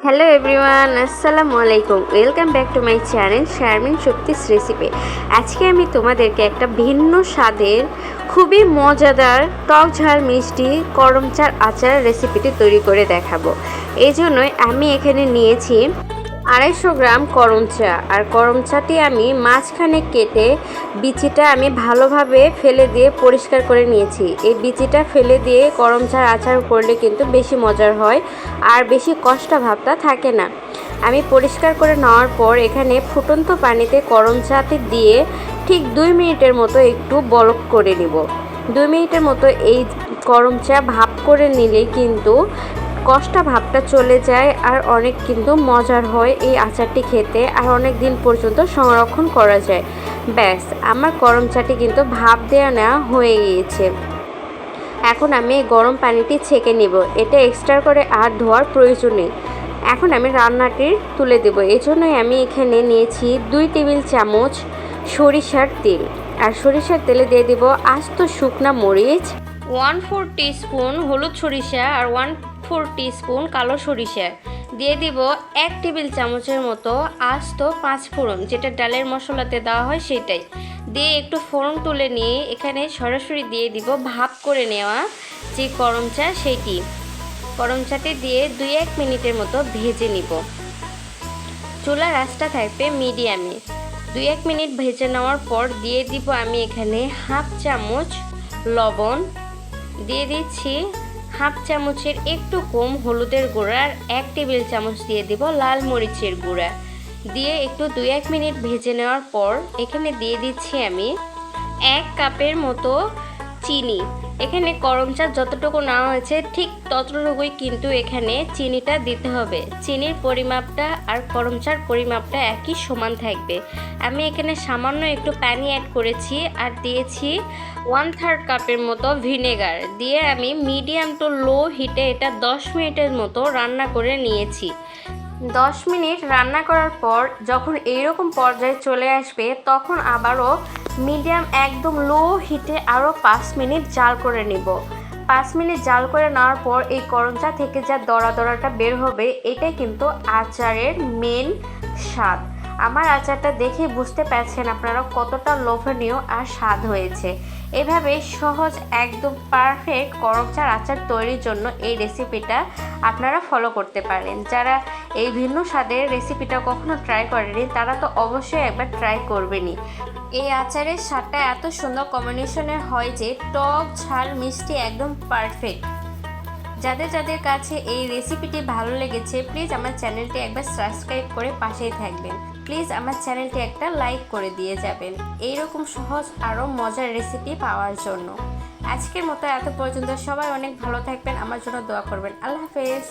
Hello everyone, আসসালামু আলাইকুম। Welcome back to my channel Sharmin Shakti's recipe. আজকে আমি তোমাদেরকে একটা ভিন্ন স্বাদের খুবই মজাদার টক ঝাল মিষ্টি করমচার আচার রেসিপিটি তৈরি করে দেখাবো। এই জন্যই আমি এখানে নিয়েছি 250 গ্রাম করমচা। আর করমচাটি আমি মাঝখানে কেটে বিচিটা আমি ভালোভাবে ফেলে দিয়ে পরিষ্কার করে নিয়েছি। এই বিচিটা ফেলে দিয়ে করমচার আচার করলে কিন্তু বেশি মজার হয় আর বেশি কষ্টা ভাবটা থাকে না। আমি পরিষ্কার করে নেওয়ার পর এখানে ফুটন্ত পানিতে করমচাটি দিয়ে ঠিক 2 মিনিটের মতো একটু বলক করে নিব। 2 মিনিটের মতো এই করমচা ভাপ করে নিলেই কিন্তু কষ্টা ভাবটা চলে যায় আর অনেক কিন্তু মজার হয় এই আচারটি খেতে, আর অনেক দিন পর্যন্ত সংরক্ষণ করা যায়। ব্যাস, আমার করমচাটি কিন্তু ভাপ দেওয়া নেওয়া হয়ে গিয়েছে। এখন আমি গরম পানিটি ছেঁকে নিব। এটা এক্সট্রা করে আর ধোয়ার প্রয়োজন নেই। এখন আমি রান্নাটি তুলে দেব। এই জন্যই আমি এখানে নিয়েছি 2 টেবিল চামচ সরিষার তেল। আর সরিষার তেলে দিয়ে দেব আস্ত শুকনা মরিচ, 1/4 টিস্পুন হলুদ সরিষা আর 1/4 টিস্পুন কালো সরিষা। দিয়ে দিব 1 টেবিল চামচের মতো আস্ত 5 ফোড়ন, যেটা ডালের মশলাতে দেওয়া হয় সেটাই। দিয়ে একটু ফোড়ন তুলে নিয়ে এখানে সরাসরি দিয়ে দিব ভাপ করে নেওয়া যে করমচা, সেইটি করমচাটি দিয়ে 2-1 মিনিটের মতো ভেজে নিব। চুলার আঁচটা থাকবে মিডিয়ামে। 2-1 মিনিট ভেজে নেওয়ার পর দিয়ে দিব আমি এখানে হাফ চামচ লবণ, দিয়ে দিচ্ছি হাফ চামচের একটু কম হলুদের গুঁড়া আর 1 টেবিল চামচ দিয়ে দিব লাল মরিচের গুঁড়া। দিয়ে একটু 2-1 মিনিট ভেজে নেওয়ার পর এখানে দিয়ে দিচ্ছি আমি 1 কাপের মতো চিনি। এখানে করমচা যতটুকু নেওয়া হয়েছে ঠিক ততটুকুই কিন্তু এখানে চিনিটা দিতে হবে। চিনির পরিমাপটা আর করমচার পরিমাপটা একই সমান থাকবে। আমি এখানে সামান্য একটু পানি অ্যাড করেছি আর দিয়েছি 1/3 কাপের মতো ভিনেগার। দিয়ে আমি মিডিয়াম টু লো হিটে এটা 10 মিনিটের মতো রান্না করে নিয়েছি। 10 মিনিট রান্না করার পর যখন এইরকম পর্যায়ে চলে আসবে তখন আবারও মিডিয়াম একদম লো হিটে আরও 5 মিনিট জাল করে নিব। 5 মিনিট জাল করে নেওয়ার পর এই করমচা থেকে যা দড়া দড়াটা বের হবে, এটাই কিন্তু আচারের মেন স্বাদ। আমার আচারটা দেখে বুঝতে পারছেন আপনারা কতটা লোভনীয় আর স্বাদ হয়েছে। এভাবে সহজ একদম পারফেক্ট করমচার আচার তৈরির জন্য এই রেসিপিটা আপনারা ফলো করতে পারেন। যারা এই ভিন্ন স্বাদের রেসিপিটা কখনো ট্রাই করেনি তারা তো অবশ্যই একবার ট্রাই করবেনই। এই আচারের স্বাদটা এত সুন্দর কম্বিনেশনের হয় যে টক ঝাল মিষ্টি একদম পারফেক্ট। যাদের যাদের কাছে এই রেসিপিটি ভালো লেগেছে প্লিজ আমার চ্যানেলটি একবার সাবস্ক্রাইব করে পাশেই থাকবেন। প্লিজ আমার চ্যানেলটি একটা লাইক করে দিয়ে যাবেন এইরকম সহজ আরও মজার রেসিপি পাওয়ার জন্য। আজকের মতো এত পর্যন্ত, সবাই অনেক ভালো থাকবেন, আমার জন্য দোয়া করবেন। আল্লাহ হাফেজ।